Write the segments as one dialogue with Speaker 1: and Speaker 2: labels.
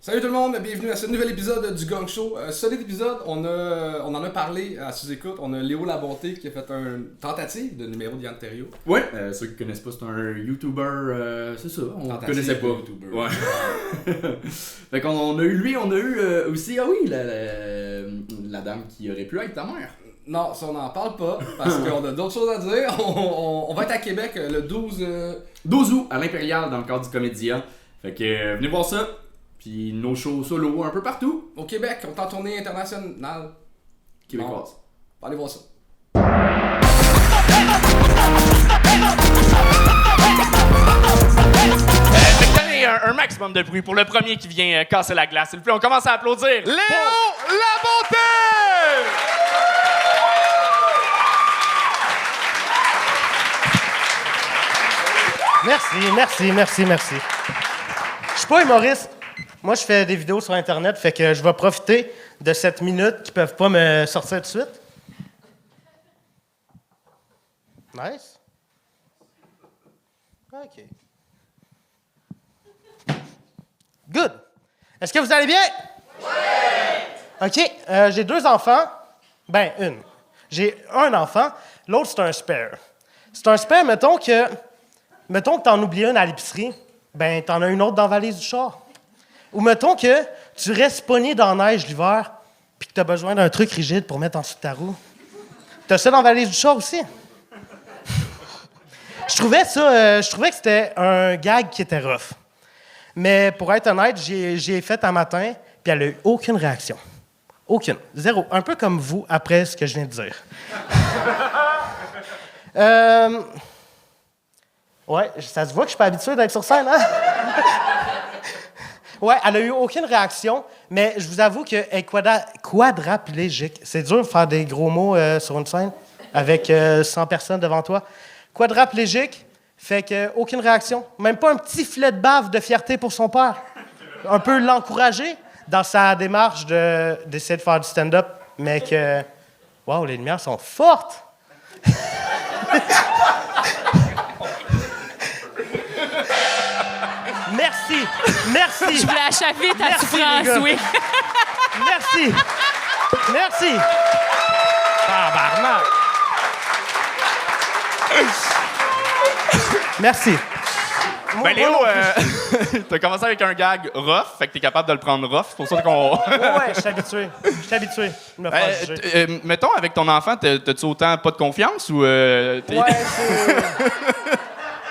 Speaker 1: Salut tout le monde, bienvenue à ce nouvel épisode du Gang Show. Solide épisode, on en a parlé à sous-écoute. On a Léo Labonté qui a fait une tentative de numéro de Yann Terriot.
Speaker 2: Ouais, ceux qui connaissent pas, c'est un YouTuber, c'est ça, on ne connaissait pas.
Speaker 1: YouTuber.
Speaker 2: Ouais. Fait qu'on a eu lui, on a eu aussi, la dame qui aurait pu être ta mère.
Speaker 1: Non, ça on n'en parle pas, parce qu'on a d'autres choses à dire. On va être à Québec le 12
Speaker 2: août, à l'Impérial, dans le cadre du Comédia. Fait que venez voir ça. Puis nos shows solo un peu partout.
Speaker 1: au Québec. On est en tournée internationale.
Speaker 2: Québécoise.
Speaker 1: Allez voir ça.
Speaker 3: Donnez un maximum de bruit pour le premier qui vient casser la glace. S'il vous plaît, on commence à applaudir.
Speaker 4: Léo Labonté!
Speaker 5: Merci. Je suis pas humoriste. Moi, je fais des vidéos sur Internet, fait que je vais profiter de cette minute qu'ils peuvent pas me sortir tout de suite. Nice. OK. Good. Est-ce que vous allez bien? Oui! OK. J'ai deux enfants. Ben, une. J'ai un enfant. L'autre, c'est un spare. C'est un spare, mettons que t'en oublies une à l'épicerie, ben t'en as une autre dans la valise du char. Ou mettons que tu restes pogné dans la neige l'hiver, puis que t'as besoin d'un truc rigide pour mettre en dessous de ta roue. T'as ça dans la valise du char aussi. Je trouvais que c'était un gag qui était rough. Mais pour être honnête, j'ai fait un matin, puis elle a eu aucune réaction. Aucune. Zéro. Un peu comme vous après ce que je viens de dire. Ouais, ça se voit que je suis pas habitué d'être sur scène, hein? Ouais, elle a eu aucune réaction, mais je vous avoue qu'elle est quadraplégique. C'est dur de faire des gros mots sur une scène avec 100 personnes devant toi. Quadraplégique, fait que aucune réaction. Même pas un petit filet de bave de fierté pour son père. Un peu l'encourager dans sa démarche d'essayer de faire du stand-up, mais que... Wow, les lumières sont fortes! Merci.
Speaker 6: Je voulais achever ta
Speaker 5: Merci,
Speaker 6: souffrance,
Speaker 5: les gars.
Speaker 6: oui.
Speaker 5: Merci. Tabarnak. Merci.
Speaker 3: Ben Léo, t'as commencé avec un gag rough, fait que t'es capable de le prendre rough. C'est pour ça qu'on...
Speaker 5: Ouais, je suis habitué. de me faire juger.
Speaker 3: Mettons, avec ton enfant, t'as-tu autant pas de confiance ou... t'es-
Speaker 5: Ouais,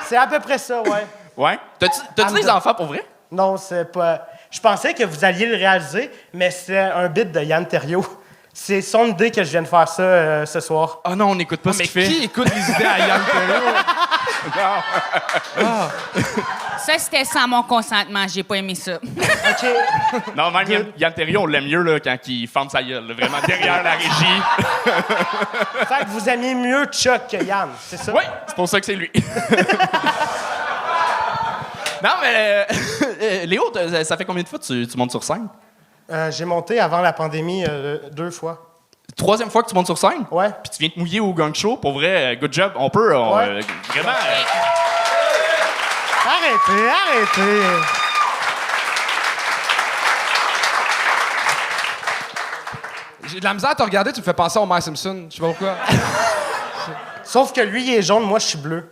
Speaker 5: c'est à peu près ça, ouais.
Speaker 3: Ouais? T'as-tu des enfants pour vrai?
Speaker 5: Non, c'est pas... Je pensais que vous alliez le réaliser, mais c'est un bit de Yann Terriot. C'est son idée que je viens de faire ça ce soir.
Speaker 3: Ah non, on n'écoute pas ce qu'il fait.
Speaker 4: Qui écoute les idées à Yann Terriot?
Speaker 6: Ça, c'était sans mon consentement. J'ai pas aimé ça.
Speaker 5: OK.
Speaker 3: Non, même Yann Terriot, on l'aime mieux là, quand il ferme sa gueule, là, vraiment derrière la régie.
Speaker 5: Fait que vous aimiez mieux Chuck que Yann, c'est ça?
Speaker 3: Oui, c'est pour ça que c'est lui. Non, mais Léo, ça fait combien de fois que tu montes sur scène?
Speaker 5: J'ai monté avant la pandémie 2 fois.
Speaker 3: Troisième fois que tu montes sur scène?
Speaker 5: Ouais.
Speaker 3: Puis tu viens te mouiller au gang show. Pour vrai, good job. On peut
Speaker 5: Ouais.
Speaker 3: vraiment...
Speaker 5: Arrêtez.
Speaker 4: J'ai de la misère à te regarder, tu me fais penser à Homer Simpson. Je sais pas pourquoi.
Speaker 5: Sauf que lui, il est jaune, moi, je suis bleu.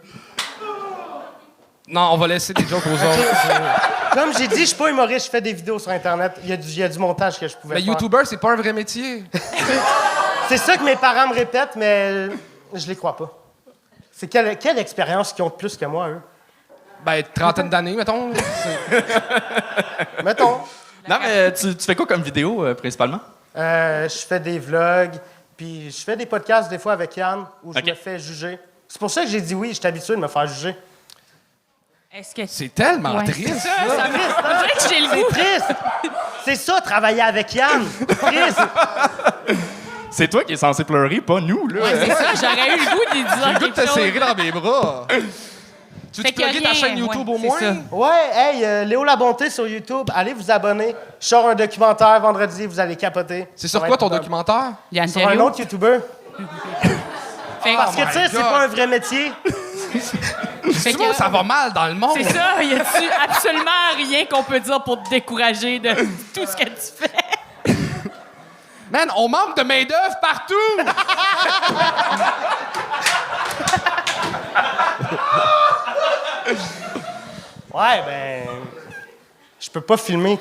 Speaker 4: Non, on va laisser des jokes aux autres.
Speaker 5: Comme j'ai dit, je suis pas humoriste, je fais des vidéos sur Internet. Il y a du montage que je pouvais
Speaker 4: Mais
Speaker 5: faire.
Speaker 4: YouTuber, c'est pas un vrai métier.
Speaker 5: C'est ça que mes parents me répètent, mais je les crois pas. C'est quelle expérience qu'ils ont de plus que moi, eux?
Speaker 4: Ben, trentaine d'années, mettons.
Speaker 5: Mettons.
Speaker 3: Non, mais tu fais quoi comme vidéo, principalement?
Speaker 5: Je fais des vlogs, puis je fais des podcasts des fois avec Yann, où je
Speaker 3: OK.
Speaker 5: me fais juger. C'est pour ça que j'ai dit oui, je suis habitué de me faire juger.
Speaker 6: Est-ce que...
Speaker 4: C'est tellement
Speaker 6: Ouais,
Speaker 4: triste.
Speaker 6: c'est ça, ça me- On dirait que j'ai le
Speaker 5: C'est
Speaker 6: goût.
Speaker 5: triste! C'est ça, travailler avec Yann! Triste!
Speaker 3: C'est toi qui es censé pleurer, pas nous, là.
Speaker 6: Ouais, c'est ça, j'aurais eu le goût de lui
Speaker 4: J'ai
Speaker 6: dire
Speaker 4: le goût de
Speaker 6: quelque
Speaker 4: te
Speaker 6: chose.
Speaker 4: serrer dans mes bras. Tu veux
Speaker 6: Fait que
Speaker 4: plugger ta
Speaker 6: rien,
Speaker 4: chaîne YouTube
Speaker 6: ouais,
Speaker 4: au moins?
Speaker 6: c'est ça.
Speaker 5: Ouais, hey, Léo Labonté sur YouTube, allez vous abonner. Je sors un documentaire vendredi, vous allez capoter.
Speaker 4: C'est
Speaker 5: Ça
Speaker 4: sur
Speaker 5: va
Speaker 4: quoi
Speaker 5: être
Speaker 4: ton
Speaker 5: top.
Speaker 4: documentaire?
Speaker 6: Yann
Speaker 5: Sur un
Speaker 6: Terriot.
Speaker 5: autre YouTuber.
Speaker 6: Fait-
Speaker 5: Parce que tu sais, c'est
Speaker 4: God.
Speaker 5: pas un vrai métier.
Speaker 6: Fait
Speaker 4: Tu vois,
Speaker 6: que-
Speaker 4: ça va mal dans le monde.
Speaker 6: C'est ça, y a-tu absolument rien qu'on peut dire pour te décourager de tout ce que tu fais?
Speaker 4: Man, on manque de main-d'œuvre partout!
Speaker 5: Ouais, ben. Je peux pas filmer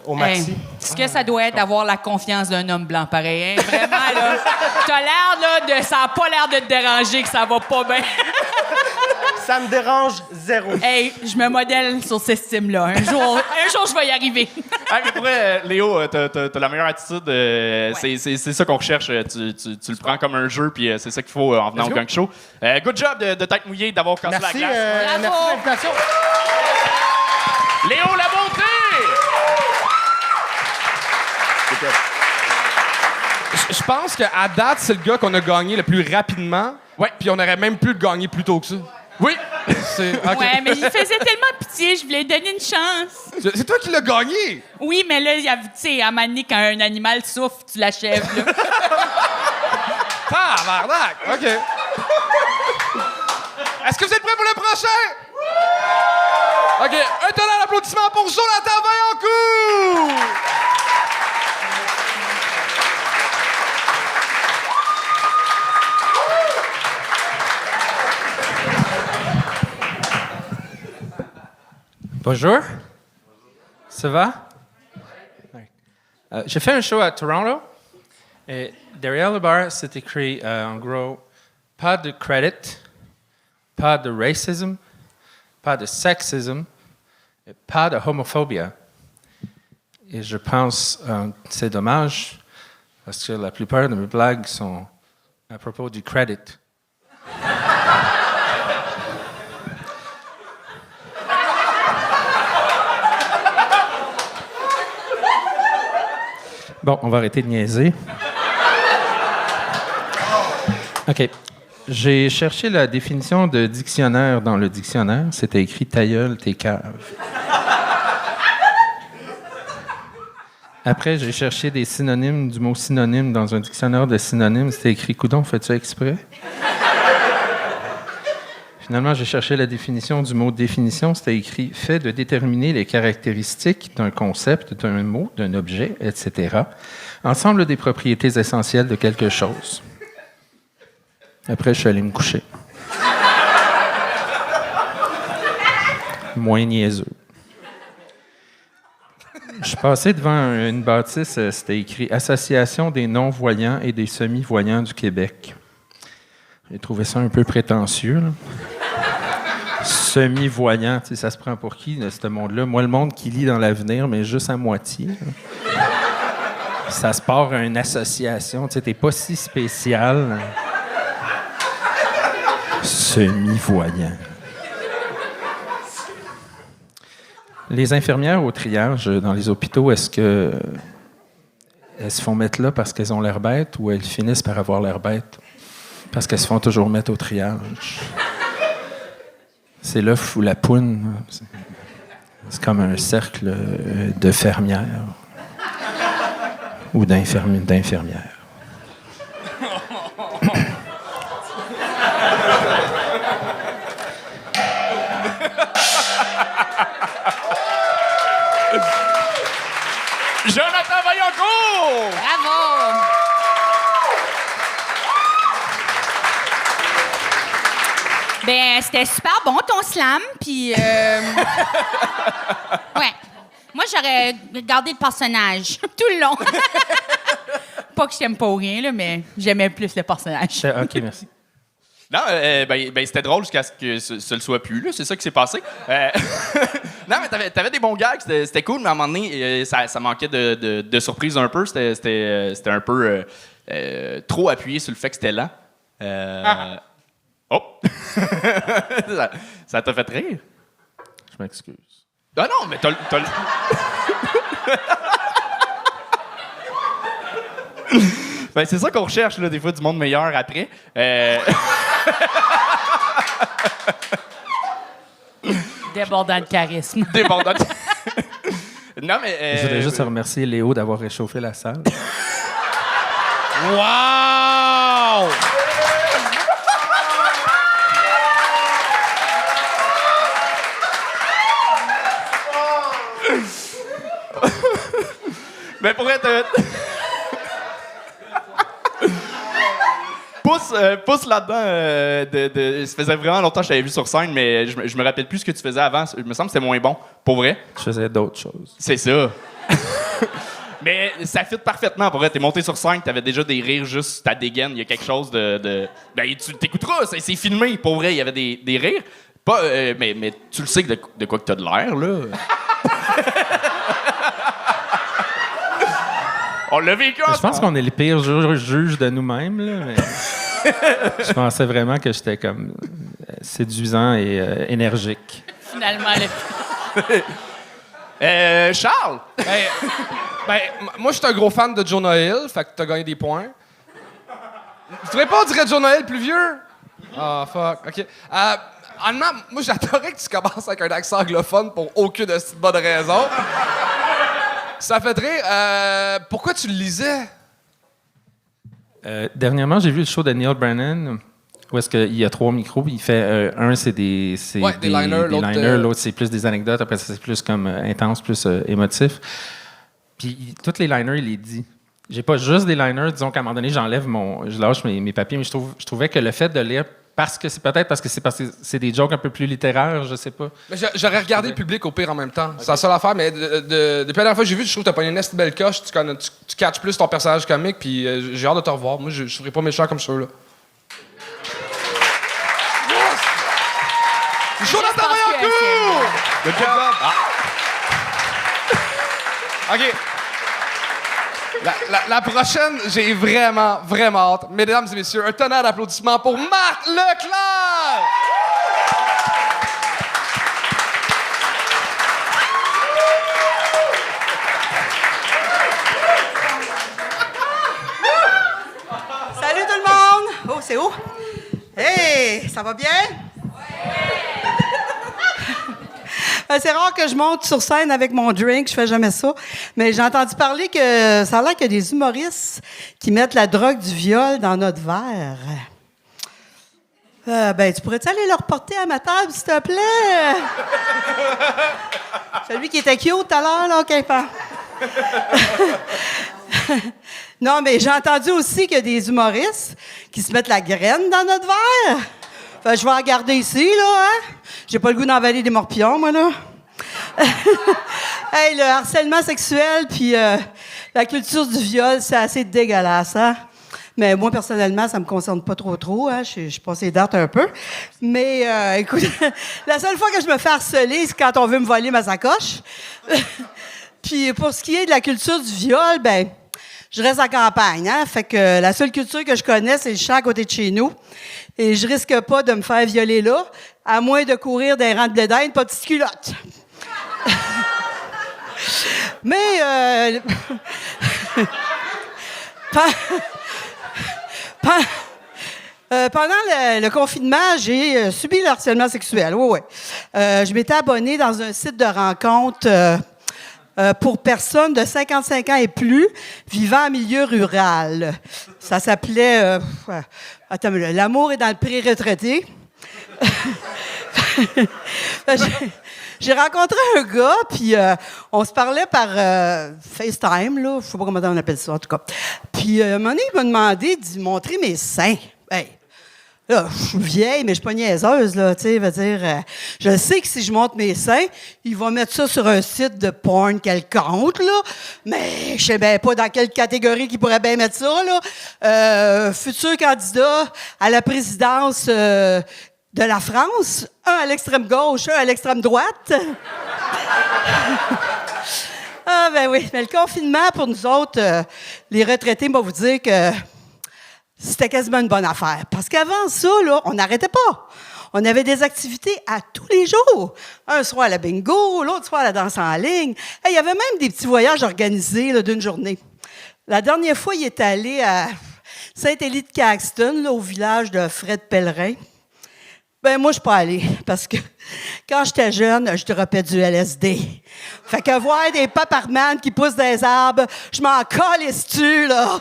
Speaker 5: au maxi.
Speaker 6: Hey, ce que ça doit être d'avoir la confiance d'un homme blanc pareil, hein? Vraiment, là. T'as l'air, là, de. Ça a pas l'air de te déranger que ça va pas bien.
Speaker 5: Ça me dérange zéro.
Speaker 6: Hey, je me modèle sur cette estime-là. Un jour, je vais y arriver.
Speaker 3: Hey, mais pour vrai, Léo, t'as la meilleure attitude. C'est ça qu'on recherche. Tu le prends comme un jeu, puis c'est ça qu'il faut en venant au gang show. Good job de t'être mouillé, d'avoir cassé
Speaker 5: Merci,
Speaker 3: la glace.
Speaker 5: merci de l'invitation.
Speaker 3: Léo La Bonté!
Speaker 4: Je pense qu'à date, c'est le gars qu'on a gagné le plus rapidement.
Speaker 3: Ouais.
Speaker 4: Puis on aurait même pu le gagner plus tôt que ça.
Speaker 3: Oui!
Speaker 4: C'est ok.
Speaker 6: Ouais, mais il faisait tellement pitié, je voulais lui donner une chance.
Speaker 4: C'est toi qui l'as gagné!
Speaker 6: Oui, mais là, il y a, tu sais, à un moment donné, quand un animal souffre, tu l'achèves, là.
Speaker 4: Tabarnak! OK. Est-ce que vous êtes prêts pour le prochain? OK. Un tonnerre d'applaudissements pour Jonathan Vaillancourt!
Speaker 7: Bonjour. Ça va? J'ai fait un show à Toronto et derrière le bar, c'est écrit en gros pas de credit, pas de racism, pas de sexism, et pas de homophobie. Et je pense c'est dommage parce que la plupart de mes blagues sont à propos du credit. Bon, on va arrêter de niaiser. OK. J'ai cherché la définition de dictionnaire dans le dictionnaire. C'était écrit « ta gueule, t'es cave ». Après, j'ai cherché des synonymes du mot synonyme dans un dictionnaire de synonymes. C'était écrit « coudon, fais-tu exprès ». Finalement, j'ai cherché la définition du mot définition. C'était écrit « fait de déterminer les caractéristiques d'un concept, d'un mot, d'un objet, etc. Ensemble des propriétés essentielles de quelque chose ». Après, je suis allé me coucher. Moins niaiseux. Je suis passé devant une bâtisse, c'était écrit « Association des non-voyants et des semi-voyants du Québec ». J'ai trouvé ça un peu prétentieux, là. Semi-voyant, tu sais, ça se prend pour qui, là, ce monde-là? Moi, le monde qui lit dans l'avenir, mais juste à moitié. Là. Ça se part à une association, tu sais, t'es pas si spécial. Là. Semi-voyant. Les infirmières au triage dans les hôpitaux, est-ce que elles se font mettre là parce qu'elles ont l'air bêtes ou elles finissent par avoir l'air bêtes parce qu'elles se font toujours mettre au triage? C'est l'œuf ou la poune. C'est comme un cercle de fermières ou d'infirmières.
Speaker 3: Jonathan Vaillancourt!
Speaker 6: Bravo! Ben, c'était super bon, ton slam, puis... Ouais. Moi, j'aurais gardé le personnage tout le long. Pas que je t'aime pas ou rien, là, mais j'aimais plus le personnage.
Speaker 7: OK, merci.
Speaker 3: Non, ben, c'était drôle jusqu'à ce que ce le soit plus, là. C'est ça qui s'est passé. Non, mais t'avais des bons gags, c'était cool, mais à un moment donné, ça manquait de surprise un peu. C'était un peu trop appuyé sur le fait que c'était lent. Oh! Ça t'a fait rire?
Speaker 7: Je m'excuse.
Speaker 3: Ah non, mais t'as... Ben, c'est ça qu'on recherche, là, des fois, du monde meilleur après.
Speaker 6: Débordant de charisme.
Speaker 3: Débordant. Non, mais...
Speaker 7: Je voudrais juste remercier Léo d'avoir réchauffé la salle.
Speaker 4: Wow!
Speaker 3: Mais pour être... pousse là-dedans. Ça faisait vraiment longtemps que je t'avais vu sur scène, mais je me rappelle plus ce que tu faisais avant. Il me semble que c'était moins bon. Pour vrai.
Speaker 7: Je faisais d'autres choses.
Speaker 3: C'est ça. Mais ça fit parfaitement. Pour vrai, t'es monté sur scène, t'avais déjà des rires juste ta dégaine. Il y a quelque chose de... Ben, tu t'écouteras, c'est filmé. Pour vrai, il y avait des rires. Pas, mais tu le sais de quoi que t'as de l'air, là. On l'a vécu
Speaker 7: Je pense qu'on est les pires juges de nous-mêmes, là, mais je pensais vraiment que j'étais comme séduisant et énergique.
Speaker 6: Finalement,
Speaker 3: Charles!
Speaker 4: Moi, je suis un gros fan de Joe Noël, fait que t'as gagné des points. Tu voudrais pas, on dirait Joe Noël plus vieux? Ah, fuck, OK. Honnêtement, moi, j'adorais que tu commences avec un accent anglophone pour aucune de ces bonnes raisons. Ça fait rire. Pourquoi tu le lisais?
Speaker 7: Dernièrement, j'ai vu le show de Neil Brennan, où est-ce qu'il y a 3 micros. Il fait un, c'est des
Speaker 4: liners,
Speaker 7: l'autre, c'est plus des anecdotes. Après, ça, c'est plus comme intense, plus émotif. Puis, tous les liners, il les dit. J'ai pas juste des liners. Disons qu'à un moment donné, je lâche mes papiers, mais je trouvais que le fait de lire, parce que c'est des jokes un peu plus littéraires, je sais pas.
Speaker 4: Mais j'aurais regardé le public au pire en même temps. Okay. C'est la seule affaire, mais depuis la dernière fois que j'ai vu, je trouve que t'as pas une nest belle coche, tu catches plus ton personnage comique, puis j'ai hâte de te revoir. Moi, je serais pas méchant comme ceux-là. Yes! Jonathan Vaillancourt!
Speaker 3: Good job!
Speaker 4: OK. La prochaine, j'ai vraiment, vraiment hâte. Mesdames et messieurs, un tonnerre d'applaudissements pour Marc Leclerc!
Speaker 8: Salut tout le monde! Oh, c'est où? Hey, ça va bien? C'est rare que je monte sur scène avec mon drink, je fais jamais ça. Mais j'ai entendu parler que ça a l'air qu'il y a des humoristes qui mettent la drogue du viol dans notre verre. Tu pourrais-tu aller le reporter à ma table, s'il te plaît? Celui qui était cute tout à l'heure, là, OK, pas. Non, mais j'ai entendu aussi qu'il y a des humoristes qui se mettent la graine dans notre verre. Fait, je vais en garder ici, là, hein? J'ai pas le goût d'envaler des morpions, moi, là. Hey, le harcèlement sexuel puis la culture du viol, c'est assez dégueulasse, hein? Mais moi, personnellement, ça me concerne pas trop, hein? Je suis passée date un peu. Mais, écoute, la seule fois que je me fais harceler, c'est quand on veut me voler ma sacoche. Puis, pour ce qui est de la culture du viol, je reste en campagne, hein? Fait que la seule culture que je connais, c'est le champ à côté de chez nous. Et je risque pas de me faire violer là, à moins de courir des rangs de blé d'Inde, pas de petite culotte. Mais, pendant le confinement, j'ai subi le harcèlement sexuel. Oui. Je m'étais abonnée dans un site de rencontre pour personnes de 55 ans et plus vivant en milieu rural. Ça s'appelait... L'amour est dans le pré-retraité. J'ai rencontré un gars, puis on se parlait par FaceTime, là. Je sais pas comment on appelle ça, en tout cas. Puis, un moment donné, il m'a demandé de montrer mes seins. Hey, là, je suis vieille, mais je suis pas niaiseuse, là, tu sais, veut dire... je sais que si je montre mes seins, il va mettre ça sur un site de porn quelconque, là, mais je sais bien pas dans quelle catégorie qu'il pourrait bien mettre ça, là. Futur candidat à la présidence... de la France, un à l'extrême gauche, un à l'extrême droite. Ah, oui. Mais le confinement, pour nous autres, les retraités, on va vous dire que c'était quasiment une bonne affaire. Parce qu'avant ça, là, on n'arrêtait pas. On avait des activités à tous les jours. Un soir à la bingo, l'autre soir à la danse en ligne. Il y avait même des petits voyages organisés là, d'une journée. La dernière fois, il est allé à Saint-Élie-de-Caxton, là, au village de Fred Pellerin. Moi, je suis pas allée, parce que quand j'étais jeune, je dropais du LSD. Fait que voir des paparmanes qui poussent des arbres, je m'en calisse-tu, là!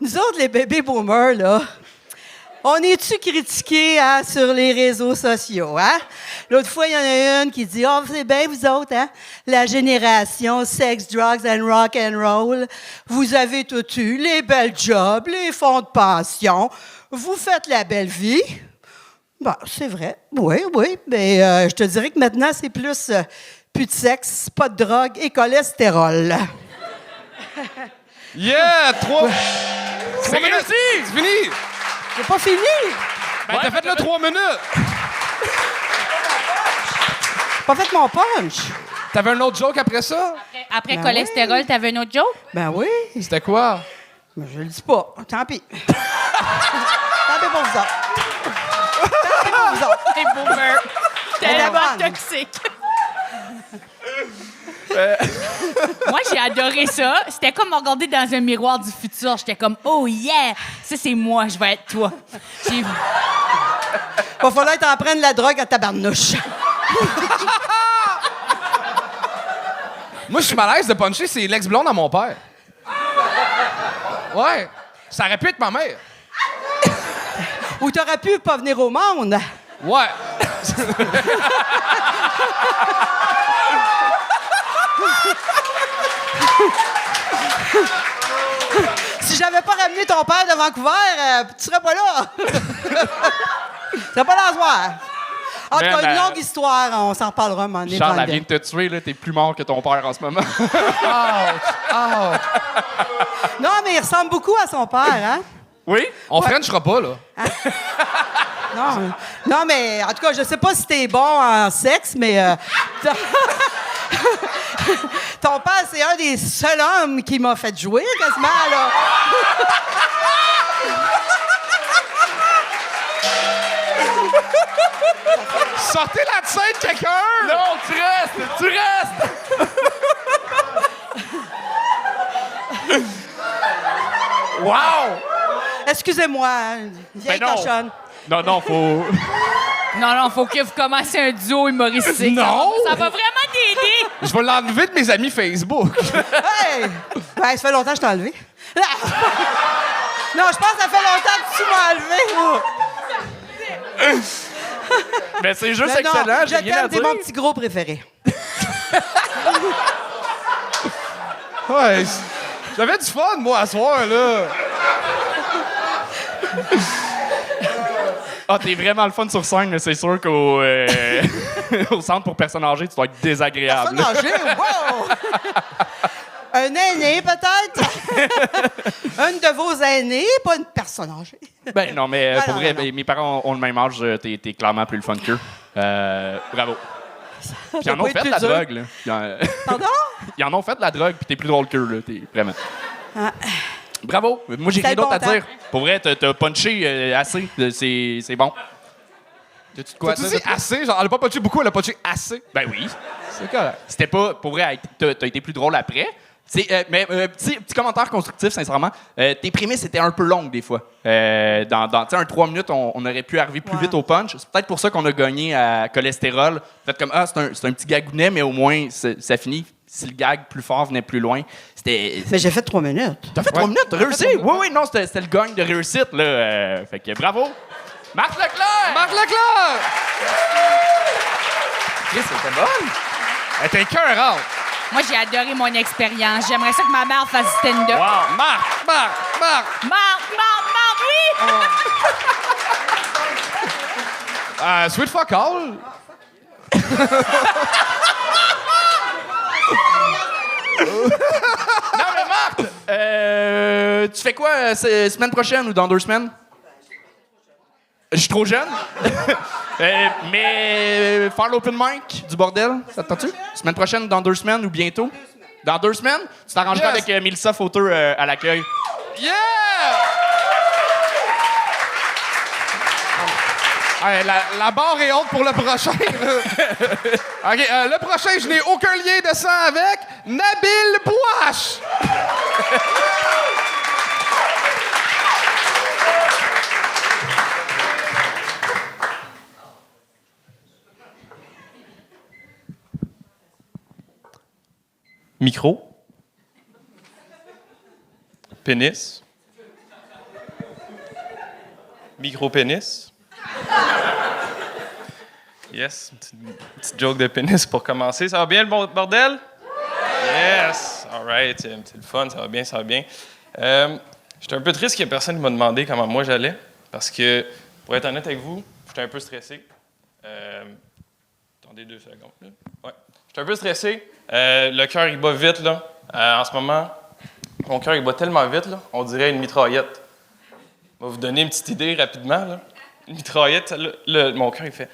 Speaker 8: Nous autres, les bébés boomers, là, On est-tu critiqué hein, sur les réseaux sociaux, hein? L'autre fois, il y en a une qui dit « Oh, c'est bien, vous autres, hein? La génération sex, drugs and rock and roll. Vous avez tout eu, les belles jobs, les fonds de pension. Vous faites la belle vie. » Bon, c'est vrai. Oui, mais je te dirais que maintenant, c'est plus plus de sexe, pas de drogue et cholestérol.
Speaker 4: Yeah! 3
Speaker 3: C'est
Speaker 4: minutes!
Speaker 3: réussi!
Speaker 4: C'est fini!
Speaker 8: C'est pas fini!
Speaker 4: Ben, t'as fait le 3 minutes!
Speaker 8: Pas fait mon punch.
Speaker 4: T'avais un autre joke après ça?
Speaker 6: Après
Speaker 8: Ben
Speaker 6: cholestérol, t'avais un autre joke?
Speaker 8: Ben oui.
Speaker 4: C'était quoi?
Speaker 8: Mais je le dis pas. Tant pis. Tant pis pour vous autres. Tant pis pour vous autres.
Speaker 6: T'es boomer. Tellement
Speaker 8: bonne.
Speaker 6: toxique. Moi, j'ai adoré ça. C'était comme me regarder dans un miroir du futur. J'étais comme, oh yeah, ça c'est moi, je vais être toi.
Speaker 8: Va falloir t'en prendre la drogue à ta barnouche.
Speaker 4: Moi, je suis mal à l'aise de puncher, c'est l'ex-blonde à mon père. Ouais. Ça aurait pu être ma mère.
Speaker 8: Ou t'aurais pu pas venir au monde.
Speaker 4: Ouais.
Speaker 8: Si j'avais pas ramené ton père de Vancouver, tu serais pas là. Tu serais pas là ce soir. En tout cas, une longue histoire, on s'en reparlera un moment donné.
Speaker 3: Charles, elle vient de te tuer, là. T'es plus mort que ton père en ce moment.
Speaker 8: Non, mais il ressemble beaucoup à son père, hein?
Speaker 3: Oui?
Speaker 4: On frenchera pas, là.
Speaker 8: Non, mais en tout cas, je sais pas si t'es bon en sexe, mais ton père, c'est un des seuls hommes qui m'a fait jouer quasiment, là.
Speaker 4: Sortez la scène, quelqu'un!
Speaker 3: Non, tu restes! Wow!
Speaker 8: Excusez-moi, vieille
Speaker 3: Ben non.
Speaker 8: cochonne.
Speaker 3: Non, faut...
Speaker 6: Non, faut que vous commenciez un duo humoristique.
Speaker 4: Non!
Speaker 6: Ça va vraiment t'aider.
Speaker 4: Je vais l'enlever de mes amis Facebook.
Speaker 8: Hey! Ben, ça fait longtemps que je t'ai enlevé. Non, je pense que ça fait longtemps que tu m'as enlevé.
Speaker 3: Mais c'est juste
Speaker 8: Mais non,
Speaker 3: excellent, j'ai
Speaker 8: je
Speaker 3: rien à
Speaker 8: t'aime, t'es
Speaker 3: dire.
Speaker 8: mon petit gros préféré.
Speaker 4: Ouais. J'avais du fun, moi, à soir, là.
Speaker 3: Ah, t'es vraiment le fun sur scène, mais c'est sûr qu'au au centre pour personnes âgées, tu dois être désagréable.
Speaker 8: Personne âgée, wow! Un aîné, peut-être? Un de vos aînés, pas une personne âgée.
Speaker 3: Ben non, mais pour
Speaker 8: non,
Speaker 3: vrai,
Speaker 8: non, non.
Speaker 3: mes parents ont le même âge, t'es clairement plus le fun qu'eux. Bravo. Puis ils en ont
Speaker 8: pas été
Speaker 3: fait de la
Speaker 8: dur.
Speaker 3: drogue, là.
Speaker 8: Pardon?
Speaker 3: Ils en ont fait de la drogue, puis t'es plus drôle qu'eux, là. T'es vraiment. Bravo. Moi, j'ai
Speaker 8: C'était
Speaker 3: rien d'autre
Speaker 8: bon
Speaker 3: à dire. Pour vrai, t'as punché assez. C'est bon. T'as-tu de quoi à
Speaker 4: Tu
Speaker 3: dire?
Speaker 4: dis assez? Genre, elle a pas punché beaucoup, elle a punché assez.
Speaker 3: Ben oui.
Speaker 4: C'est correct.
Speaker 3: C'était pas. Pour vrai, t'as été plus drôle après. Mais petit commentaire constructif, sincèrement. Tes prémices étaient un peu longues, des fois. Dans tu sais, un 3 minutes, on aurait pu arriver plus vite au punch. C'est peut-être pour ça qu'on a gagné à cholestérol. Peut-être comme, c'est un petit gagounet, mais au moins, ça finit. Si le gag plus fort venait plus loin, c'était.
Speaker 8: Mais j'ai fait 3 minutes.
Speaker 3: T'as fait 3 minutes, t'as réussi! Oui, non, c'était le gagne de réussite, là. Fait que bravo! Marc Leclerc!
Speaker 4: Marc Leclerc!
Speaker 3: Chris, c'était bonne!
Speaker 4: Elle était écœurante.
Speaker 6: Moi, j'ai adoré mon expérience. J'aimerais ça que ma mère fasse du stand-up.
Speaker 3: Wow!
Speaker 4: Marc!
Speaker 6: Marc, oui!
Speaker 4: Sweet fuck all.
Speaker 3: Non, mais Marc! Tu fais quoi semaine prochaine ou dans 2 semaines? Je suis trop jeune? Mais faire l'open mic du bordel, ça te tente-tu? Semaine prochaine ou dans 2 semaines ou bientôt? Dans 2 semaines? Tu t'arrangeras
Speaker 4: Yes.
Speaker 3: avec Mélissa Fauteux à l'accueil.
Speaker 4: Yeah! Hey, la barre est haute pour le prochain. OK, le prochain, je n'ai aucun lien de sang avec Nabil Bouache.
Speaker 7: Micro. Pénis.
Speaker 9: micro-pénis. Yes, une petite joke de pénis pour commencer. Ça va bien, le bordel? Yes! All right, c'est le fun, ça va bien, ça va bien. J'étais un peu triste qu'il n'y ait personne qui m'a demandé comment moi j'allais, parce que, pour être honnête avec vous, j'étais un peu stressé. Attendez 2 secondes. Là. Ouais. J'étais un peu stressé. Le cœur, il bat vite, là. En ce moment, mon cœur, il bat tellement vite, là, on dirait une mitraillette. Je vais vous donner une petite idée rapidement, là. Une mitraillette, mon cœur, il fait...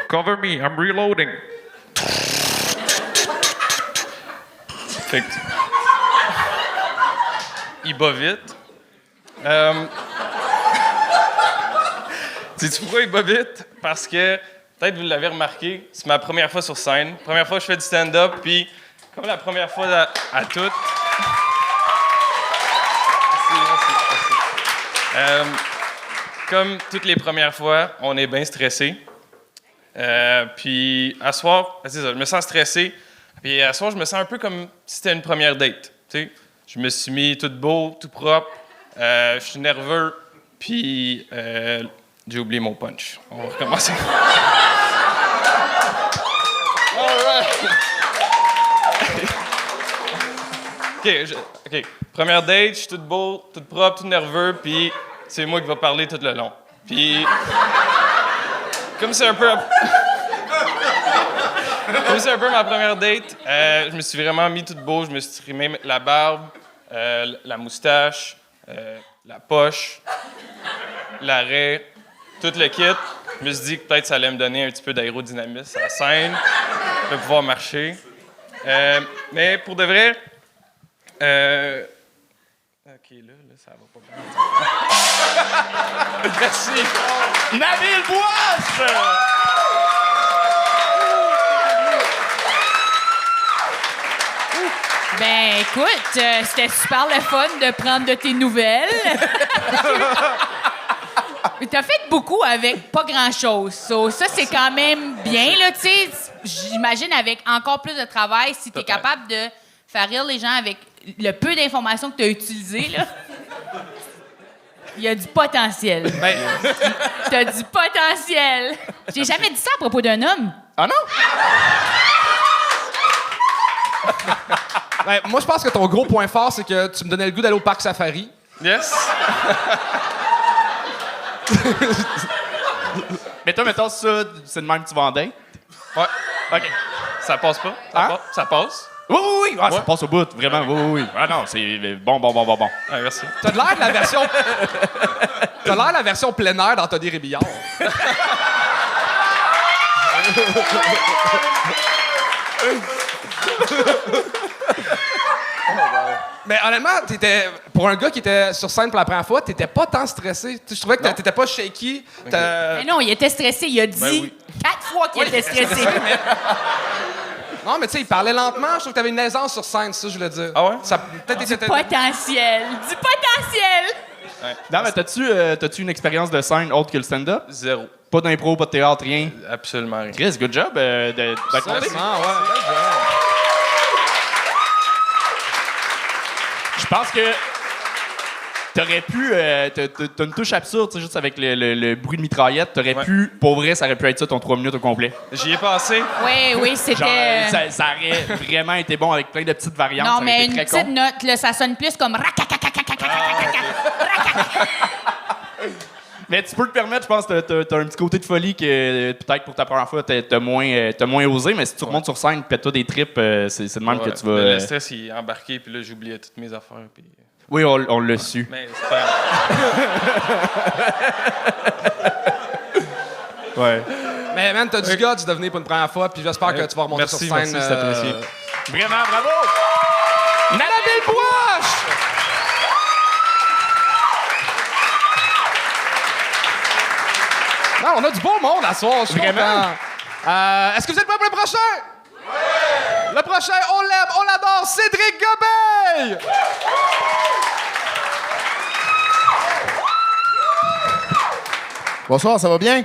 Speaker 9: Cover me, I'm reloading. Fait que, il bat vite. Sais-tu pourquoi il bat vite? Parce que, peut-être vous l'avez remarqué, c'est ma première fois sur scène. Première fois que je fais du stand-up, puis comme la première fois à toutes. Merci. Comme toutes les premières fois, on est bien stressé. Puis, à soir, c'est ça, je me sens stressé. Puis, à soir, je me sens un peu comme si c'était une première date. T'sais? Je me suis mis tout beau, tout propre. Je suis nerveux. Puis, j'ai oublié mon punch. On va recommencer. All right. OK. Première date, je suis tout beau, tout propre, tout nerveux. Puis, c'est moi qui va parler tout le long. Puis... Comme c'est un peu ma première date, je me suis vraiment mis tout beau. Je me suis trimé la barbe, la moustache, la poche, l'arrêt, tout le kit. Je me suis dit que peut-être ça allait me donner un petit peu d'aérodynamisme à la scène, de pouvoir marcher. Mais pour de vrai, OK, là, ça va pas bien. Merci.
Speaker 3: Nabil Bouache!
Speaker 6: Ben, écoute, c'était super le fun de prendre de tes nouvelles. T'as fait beaucoup avec pas grand-chose. So, ça, c'est quand même bien, là, tu sais. J'imagine avec encore plus de travail, si t'es capable de faire rire les gens avec le peu d'informations que t'as utilisées, là. Il y a du potentiel.
Speaker 4: Ben,
Speaker 6: T'as du potentiel. J'ai jamais dit ça à propos d'un homme.
Speaker 3: Ah non?
Speaker 4: Ben, moi, je pense que ton gros point fort, c'est que tu me donnais le goût d'aller au parc safari.
Speaker 9: Yes.
Speaker 3: Mais toi, mettons ça, c'est de même que tu vas en date?
Speaker 9: Ouais.
Speaker 3: OK.
Speaker 9: Ça passe pas? Ça passe?
Speaker 3: Oui, oui, oui. Ah,
Speaker 9: Ouais.
Speaker 3: Ça passe au bout, vraiment. Oui, oui, oui. Ah non, c'est bon.
Speaker 9: Ouais, merci.
Speaker 4: T'as de l'air de la version... T'as l'air de la version plein air d'Anthony Rébillard. Mais honnêtement, pour un gars qui était sur scène pour la première fois, t'étais pas tant stressé. Je trouvais que t'étais pas shaky.
Speaker 6: Mais non, il était stressé. Il a dit 4 fois qu'il était stressé.
Speaker 4: Non, mais tu sais, il parlait lentement. Je trouve que t'avais une aisance sur scène, ça, je voulais dire.
Speaker 9: Ah ouais?
Speaker 4: Ça peut-être
Speaker 6: Du potentiel. Du potentiel.
Speaker 3: Non, mais t'as-tu une expérience de scène autre que le stand-up?
Speaker 9: Zéro.
Speaker 3: Pas d'impro, pas de théâtre, rien?
Speaker 9: Absolument rien.
Speaker 3: Chris, good job d'être monté. Je pense que t'aurais pu... t'as une touche absurde, tu sais, juste avec le bruit de mitraillette. T'aurais pu... Pour vrai, ça aurait pu être ça ton 3 minutes au complet.
Speaker 9: J'y ai pensé.
Speaker 6: Oui, c'était...
Speaker 3: Genre, ça aurait vraiment été bon avec plein de petites variantes.
Speaker 6: Non,
Speaker 3: ça aurait
Speaker 6: mais
Speaker 3: été
Speaker 6: une
Speaker 3: très
Speaker 6: petite note, là, ça sonne plus comme...
Speaker 3: Mais tu peux te permettre, je pense, t'as un petit côté de folie que peut-être pour ta première fois, t'as moins osé, mais si tu remontes sur scène, pète-toi des tripes, c'est de même que tu vas...
Speaker 9: Le stress, il est embarqué, puis là, j'oubliais toutes mes affaires. Puis...
Speaker 3: Oui, on l'a su.
Speaker 9: Mais c'est pas
Speaker 3: Ouais.
Speaker 4: Mais man, t'as du guts de venir pour une première fois, puis j'espère que tu vas remonter sur scène.
Speaker 9: Merci, c'est apprécié.
Speaker 3: Vraiment, bravo!
Speaker 4: Nabil Bouache! Non, on a du beau monde à soir, je suis
Speaker 3: Vraiment?
Speaker 4: content. Est-ce que vous êtes prêts pour le prochain? Oui! Le prochain, on l'aime, on l'adore, Cédric Gobeil!
Speaker 10: Bonsoir, ça va bien?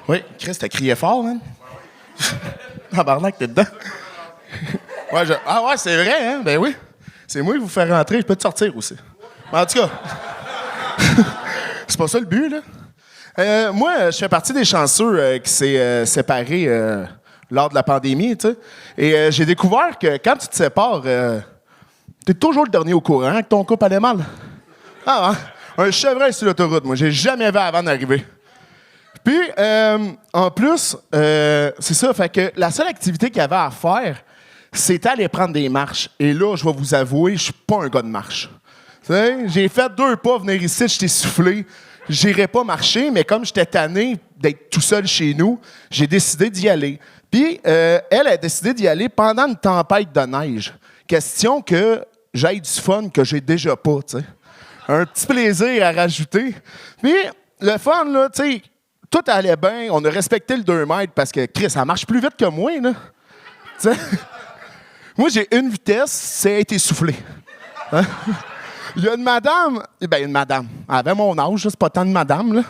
Speaker 10: Oui, Chris, t'as crié fort, man. Tabarnak, t'es dedans. Ouais, ah ouais, c'est vrai, hein? Ben oui. C'est moi qui vous fais rentrer, je peux te sortir aussi. Mais en tout cas, c'est pas ça le but, là. Moi, je fais partie des chanceux qui s'est séparés lors de la pandémie, tu sais. Et j'ai découvert que quand tu te sépares, t'es toujours le dernier au courant que ton couple allait mal. Ah, hein? Un chevreuil sur l'autoroute, moi. J'ai jamais vu avant d'arriver. Puis, en plus, c'est ça, fait que la seule activité qu'il y avait à faire, c'était aller prendre des marches. Et là, je vais vous avouer, je suis pas un gars de marche. Tu sais, j'ai fait 2 pas venir ici, je t'ai soufflé. J'irais pas marcher, mais comme j'étais tanné d'être tout seul chez nous, j'ai décidé d'y aller. Puis, elle a décidé d'y aller pendant une tempête de neige. Question que j'aille du fun que j'ai déjà pas, tu sais. Un petit plaisir à rajouter. Puis, le fun, là, tu sais, tout allait bien. On a respecté le 2 mètres parce que, Chris, ça marche plus vite que moi, là. Tu sais? Moi, j'ai une vitesse, c'est être essoufflé. Hein? Il y a une madame, une madame. Elle avait mon âge, c'est pas tant de madame, là.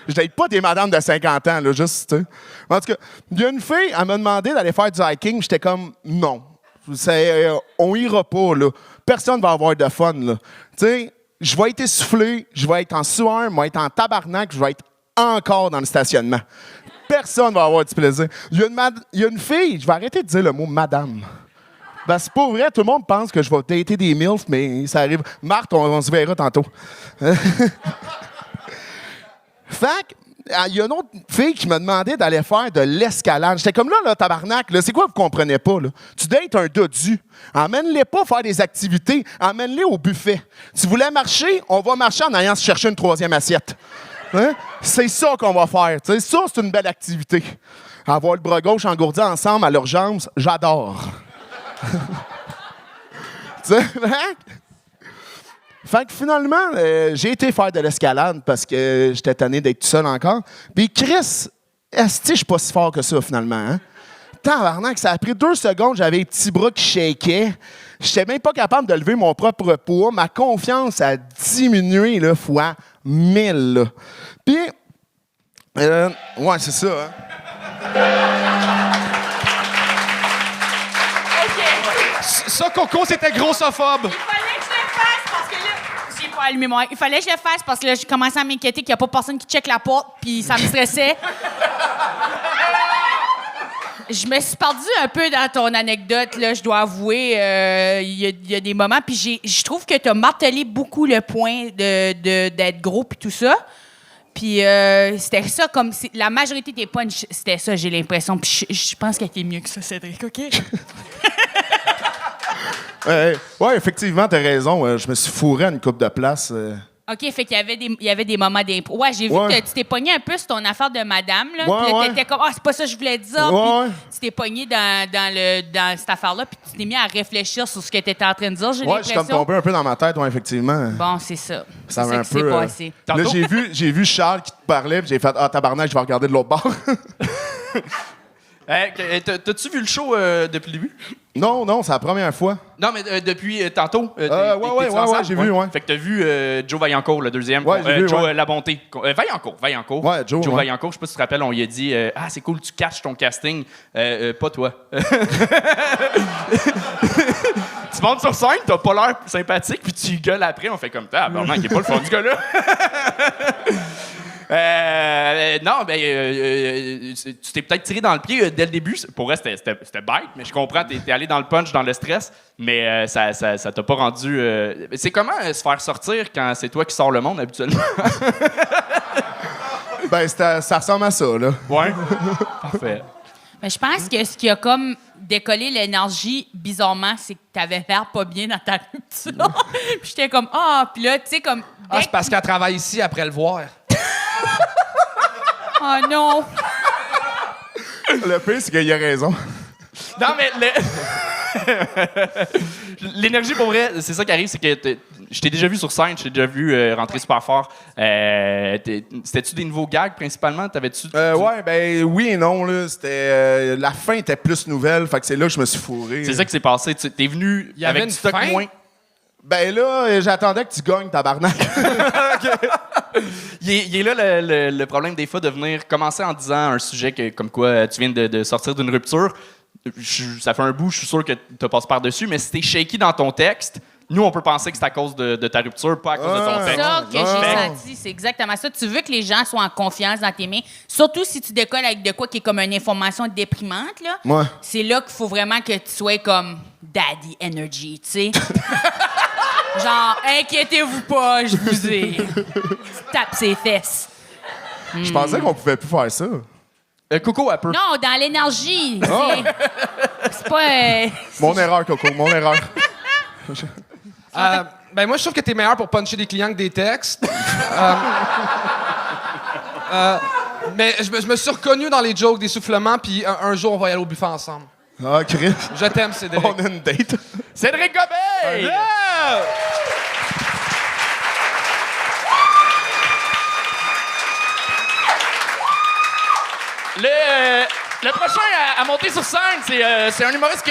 Speaker 10: Je n'aide pas des madames de 50 ans, là, juste, tu sais. En tout cas, il y a une fille, elle m'a demandé d'aller faire du hiking, j'étais comme, non. On ira pas, là. Personne va avoir de fun, là. Tu sais, je vais être essoufflé, je vais être en sueur, je vais être en tabarnak, je vais être encore dans le stationnement. Personne va avoir du plaisir. Il y a une fille, je vais arrêter de dire le mot madame. Ben, c'est pas vrai, tout le monde pense que je vais dater des MILF, mais ça arrive. Marthe, on se verra tantôt. Fait il y a une autre fille qui m'a demandé d'aller faire de l'escalade. J'étais comme là, tabarnak, là, c'est quoi vous comprenez pas, là? Tu dates un dodu. Emmène-les pas faire des activités. Emmène-les au buffet. Tu voulais marcher, on va marcher en allant se chercher une 3e assiette. Hein? C'est ça qu'on va faire. T'sais, ça, c'est une belle activité. Avoir le bras gauche engourdi ensemble à l'urgence, j'adore. Fait que finalement, j'ai été faire de l'escalade parce que j'étais tanné d'être tout seul encore. Puis Chris, est-ce que je suis pas si fort que ça finalement? Hein? Tabarnak, ça a pris 2 secondes, j'avais les petits bras qui shakaient. J'étais même pas capable de lever mon propre poids. Ma confiance a diminué là, fois 1000. Là. Puis, ouais, c'est ça. Hein?
Speaker 4: Ça, Coco, c'était grossophobe.
Speaker 6: Il fallait que je le fasse parce que là, j'ai pas allumé moi. Il fallait que je le fasse parce que là, j'ai commencé à m'inquiéter qu'il n'y a pas personne qui check la porte, puis ça me stressait. Je me suis perdue un peu dans ton anecdote, là, je dois avouer. Il y a des moments, puis je trouve que tu as martelé beaucoup le point d'être gros, puis tout ça. Puis c'était ça, comme la majorité des punchs, c'était ça, j'ai l'impression. Puis je pense qu'elle était mieux que ça, Cédric, OK?
Speaker 10: Ouais, effectivement, t'as raison. Je me suis fourré à une coupe de place.
Speaker 6: OK, fait qu'il y avait des moments d'impro. Ouais, j'ai vu que tu t'es pogné un peu sur ton affaire de madame, là.
Speaker 10: Ouais,
Speaker 6: puis là,
Speaker 10: ouais.
Speaker 6: t'étais comme, c'est pas ça que je voulais dire.
Speaker 10: Ouais.
Speaker 6: Puis tu t'es pogné dans cette affaire-là, puis tu t'es mis à réfléchir sur ce que t'étais en train de dire, j'ai
Speaker 10: Ouais, je suis
Speaker 6: l'impression.
Speaker 10: comme tombé un peu dans ma tête, ouais, effectivement.
Speaker 6: Bon, c'est ça.
Speaker 10: Ça
Speaker 6: C'est
Speaker 10: m'a
Speaker 6: ça
Speaker 10: un
Speaker 6: qui s'est
Speaker 10: peu.
Speaker 6: passé.
Speaker 10: Là, j'ai vu Charles qui te parlait, puis j'ai fait tabarnak, je vais regarder de l'autre bord.
Speaker 3: T'as-tu vu le show depuis le début?
Speaker 10: Non, c'est la première fois.
Speaker 3: Non, mais depuis tantôt.
Speaker 10: Ouais, j'ai vu, ouais.
Speaker 3: Fait que t'as vu Joe Vaillancourt, le deuxième.
Speaker 10: Ouais, j'ai vu,
Speaker 3: Joe
Speaker 10: ouais.
Speaker 3: La Bonté. Vaillancourt.
Speaker 10: Ouais, Joe ouais.
Speaker 3: Vaillancourt, je sais pas si tu te rappelles, on lui a dit c'est cool, tu catches ton casting. Pas toi. Tu montes sur scène, t'as pas l'air sympathique, puis tu gueules après, on fait comme ça. Apparemment, qui est pas le fond du gars-là. Non, tu t'es peut-être tiré dans le pied dès le début. Pour vrai, c'était bête, mais je comprends, t'es allé dans le punch, dans le stress, mais ça t'a pas rendu... C'est comment se faire sortir quand c'est toi qui sors le monde, habituellement?
Speaker 10: Ça ressemble à ça, là.
Speaker 3: Ouais? Parfait.
Speaker 6: Mais je pense que ce qui a comme décollé l'énergie, bizarrement, c'est que t'avais l'air pas bien dans ta rupture. Puis j'étais comme, puis là, tu sais, comme...
Speaker 4: C'est parce qu'elle travaille ici après le voir.
Speaker 6: Oh non!
Speaker 10: Le pire, c'est qu'il a raison.
Speaker 3: Non, mais l'énergie, pour vrai, c'est ça qui arrive, c'est que je t'ai déjà vu sur scène, je t'ai déjà vu rentrer super fort. C'était-tu des nouveaux gags, principalement? T'avais-tu...
Speaker 10: Oui et non, là. C'était... la fin était plus nouvelle, fait que c'est là que je me suis fourré.
Speaker 3: C'est ça qui s'est passé. T'es venu
Speaker 4: Il y avait
Speaker 3: avec
Speaker 4: une
Speaker 3: du stock
Speaker 4: fin?
Speaker 3: moins...
Speaker 10: Ben là, j'attendais que tu gagnes, tabarnak.
Speaker 3: Il est là le problème des fois de venir commencer en disant un sujet comme quoi tu viens de sortir d'une rupture. Ça fait un bout, je suis sûr que tu passes par-dessus, mais si t'es shaky dans ton texte, nous, on peut penser que c'est à cause de ta rupture, pas à cause de ton
Speaker 6: C'est
Speaker 3: texte.
Speaker 6: ça que j'ai senti, c'est exactement ça. Tu veux que les gens soient en confiance dans tes mains, surtout si tu décolles avec de quoi qui est comme une information déprimante, là.
Speaker 10: Ouais.
Speaker 6: C'est là qu'il faut vraiment que tu sois comme Daddy Energy, tu sais. Genre, inquiétez-vous pas, je vous ai. Tu tapes ses fesses.
Speaker 10: Je pensais qu'on pouvait plus faire ça.
Speaker 3: Coco, un peu.
Speaker 6: Non, dans l'énergie. C'est pas.
Speaker 10: Mon erreur, Coco, mon erreur.
Speaker 4: Ben moi, je trouve que t'es meilleur pour puncher des clients que des textes. Mais je me suis reconnu dans les jokes d'essoufflement, puis un jour, on va y aller au buffet ensemble.
Speaker 10: Ah, Chris.
Speaker 4: Je t'aime, Cédric.
Speaker 10: On a une date.
Speaker 3: Cédric Gobey! Le prochain à monter sur scène, c'est un humoriste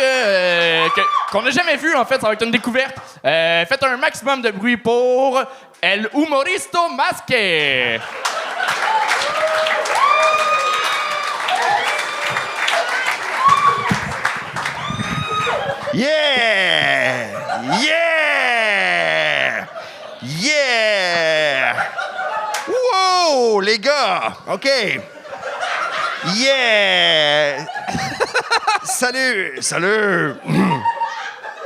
Speaker 3: qu'on n'a jamais vu, en fait. Ça va être une découverte. Faites un maximum de bruit pour El Humoristo Masque.
Speaker 11: Yeah! Yeah! Yeah! Wow, les gars! OK. Yeah! Salut! Salut!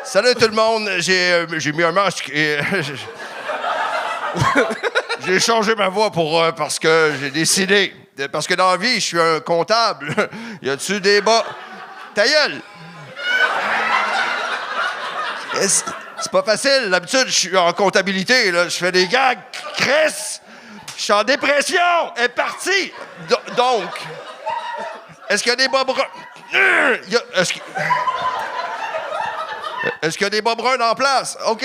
Speaker 11: Salut tout le monde! J'ai mis un masque et... j'ai changé ma voix parce que j'ai décidé. Parce que dans la vie, je suis un comptable. Y a-tu des bas? Ta gueule! C'est pas facile. D'habitude, je suis en comptabilité. Là. Je fais des gags. Chris! Je suis en dépression! Elle est partie! Donc... Est-ce qu'il y a des bas bruns? Est-ce qu'il y a des bas bruns en place? OK.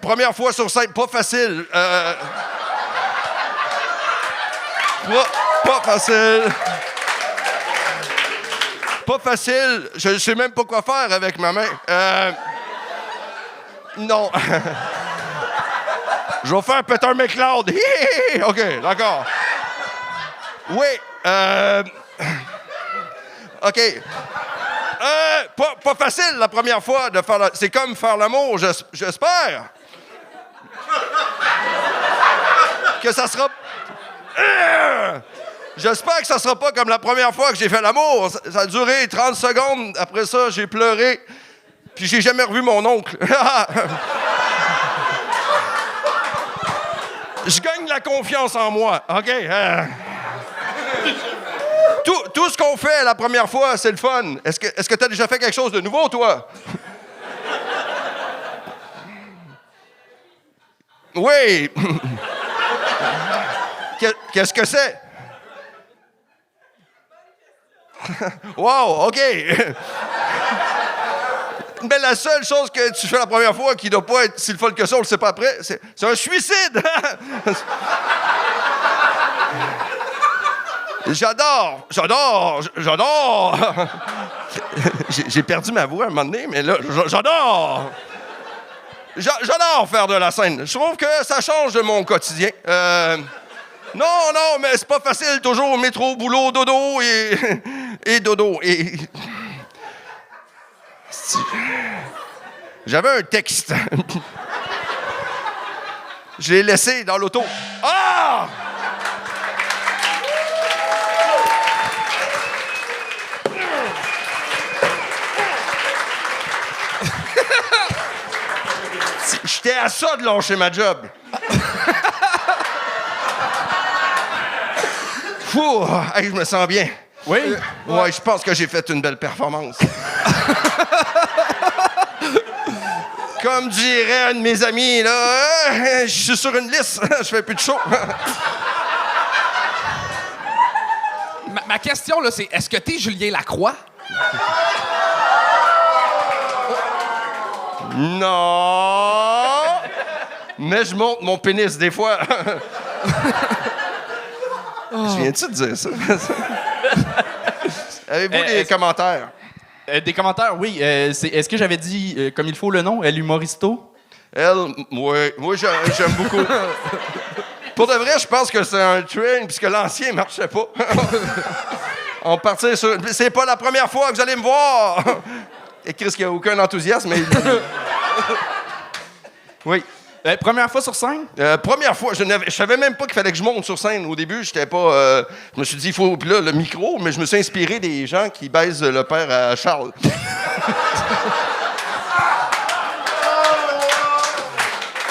Speaker 11: Première fois sur scène, pas facile. Pas facile. Pas facile. Je sais même pas quoi faire avec ma main. Non. Je vais faire Peter McLeod. OK, d'accord. Oui. OK. Pas facile la première fois de faire... C'est comme faire l'amour, j'espère. Que ça sera... J'espère que ça sera pas comme la première fois que j'ai fait l'amour. Ça a duré 30 secondes. Après ça, j'ai pleuré. Puis j'ai jamais revu mon oncle. Je gagne la confiance en moi. OK. Tout ce qu'on fait la première fois, c'est le fun. Est-ce que tu as déjà fait quelque chose de nouveau, toi? Oui. Qu'est-ce que c'est? Wow, OK. Mais la seule chose que tu fais la première fois qui doit pas être si le fun que ça, on le sait pas après, c'est un suicide. J'adore. J'ai perdu ma voix à un moment donné, mais là, j'adore. J'adore faire de la scène. Je trouve que ça change de mon quotidien. Non, mais c'est pas facile, toujours métro, boulot, dodo et dodo. J'avais un texte. Je l'ai laissé dans l'auto. Ah! J'étais à ça de lâcher ma job. Fou, hey, je me sens bien.
Speaker 3: Oui?
Speaker 11: Ouais, je pense que j'ai fait une belle performance. Comme dirait un de mes amis, là, je suis sur une liste, je fais plus de show.
Speaker 4: Ma question, là, c'est est-ce que t'es Julien Lacroix?
Speaker 11: Non! Mais je monte mon pénis des fois. Je viens-tu de dire ça? Avez-vous des commentaires?
Speaker 3: Des commentaires, oui. Est-ce que j'avais dit comme il faut le nom? El Humoristo?
Speaker 11: Moi, j'aime beaucoup. Pour de vrai, je pense que c'est un train, puisque l'ancien marchait pas. On partait sur... C'est pas la première fois que vous allez me voir! Et Chris, qui a aucun enthousiasme, mais... Oui.
Speaker 3: Première fois sur scène?
Speaker 11: Première fois. Je savais même pas qu'il fallait que je monte sur scène. Au début, j'étais pas... je me suis dit, il faut... Puis là, le micro, mais je me suis inspiré des gens qui baisent le père à Charles.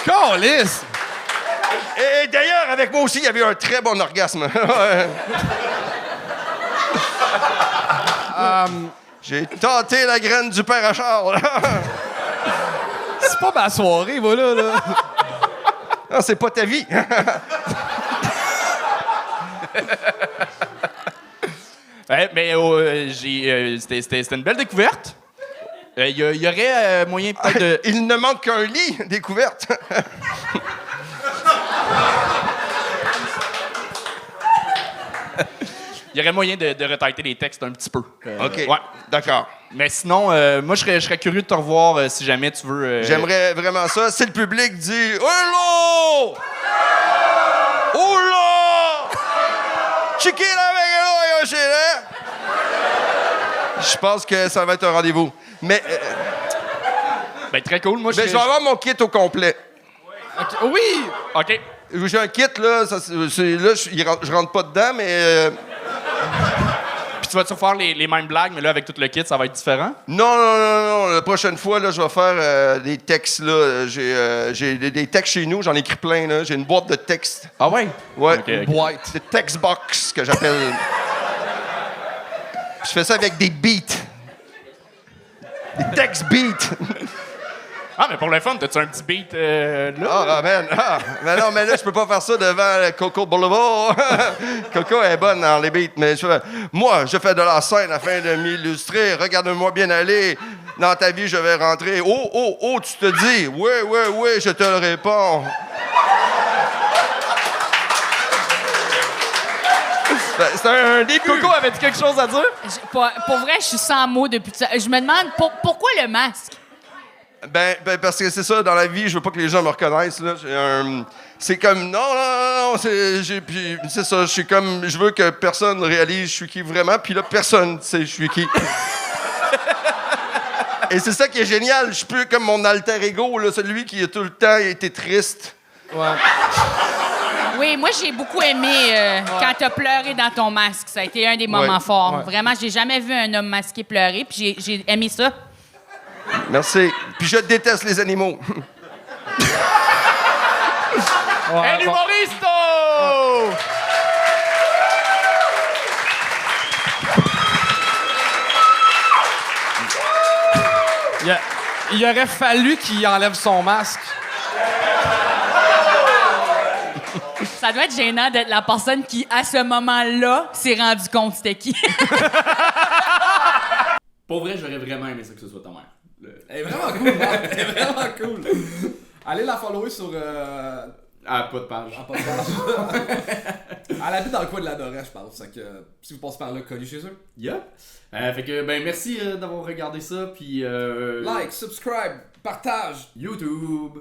Speaker 4: Câlisse!
Speaker 11: Et d'ailleurs, avec moi aussi, il y avait un très bon orgasme. J'ai tenté la graine du père à Charles.
Speaker 4: C'est pas ma soirée, voilà, là.
Speaker 11: Non, c'est pas ta vie.
Speaker 3: C'était une belle découverte. Il y aurait moyen peut-être de...
Speaker 11: Il ne manque qu'un lit, découverte.
Speaker 3: Il y aurait moyen de retailler les textes un petit peu.
Speaker 11: OK,
Speaker 3: Ouais.
Speaker 11: d'accord.
Speaker 3: Mais sinon, moi, je serais curieux de te revoir si jamais tu veux...
Speaker 11: J'aimerais vraiment ça. Si le public dit « Hello! Hola! Chiquilla avec je pense que ça va être un rendez-vous. Mais...
Speaker 3: Ben, très cool. Moi,
Speaker 11: je vais avoir mon kit au complet.
Speaker 4: Okay. Oui!
Speaker 3: OK.
Speaker 11: J'ai un kit, là. Je rentre pas dedans, mais...
Speaker 3: Puis tu vas-tu refaire les mêmes blagues, mais là, avec tout le kit, ça va être différent?
Speaker 11: Non. La prochaine fois, là, je vais faire des textes, là. J'ai des textes chez nous. J'en ai écrit plein, là. J'ai une boîte de textes.
Speaker 3: Ah ouais?
Speaker 11: Ouais.
Speaker 3: Okay.
Speaker 11: Boîte. Des text box, que j'appelle. Je fais ça avec des beats. Des text beats.
Speaker 3: Ah, mais pour le fun, t'as-tu un petit beat là?
Speaker 11: Mais non, mais là, je peux pas faire ça devant Coco Boulevard. Coco est bonne dans les beats, mais moi, je fais de la scène afin de m'illustrer. Regarde-moi bien aller. Dans ta vie, je vais rentrer. Oh, tu te dis. Oui, je te le réponds. C'est un début.
Speaker 3: Coco, avais-tu quelque chose à dire?
Speaker 6: Pour vrai, je suis sans mots depuis ça. Je me demande pourquoi le masque?
Speaker 11: Ben, parce que c'est ça, dans la vie, je veux pas que les gens me reconnaissent, là. C'est comme, non, c'est ça, je suis comme, je veux que personne réalise je suis qui vraiment, puis là, personne sait je suis qui. Et c'est ça qui est génial, je suis plus comme mon alter ego, là, celui qui a tout le temps été triste.
Speaker 4: Ouais.
Speaker 6: Oui, moi, j'ai beaucoup aimé quand t'as pleuré dans ton masque. Ça a été un des moments forts.
Speaker 4: Ouais.
Speaker 6: Vraiment, j'ai jamais vu un homme masqué pleurer, puis j'ai aimé ça.
Speaker 11: Merci. Puis je déteste les animaux.
Speaker 3: El Humoristo!
Speaker 4: Il aurait fallu qu'il enlève son masque.
Speaker 6: Ça doit être gênant d'être la personne qui, à ce moment-là, s'est rendu compte c'était qui.
Speaker 2: Pour vrai, j'aurais vraiment aimé ça que ce soit ta mère.
Speaker 1: Elle est vraiment cool, Marc. Elle est vraiment cool. Allez la follower sur...
Speaker 2: Ah, pas de page.
Speaker 1: Pas de page. Elle habite dans le coin de la Dorée, je pense. Que, si vous passez par là, connu chez eux.
Speaker 2: Yep. Fait que, ben, merci d'avoir regardé ça. Puis.
Speaker 1: Like, subscribe, partage.
Speaker 2: YouTube.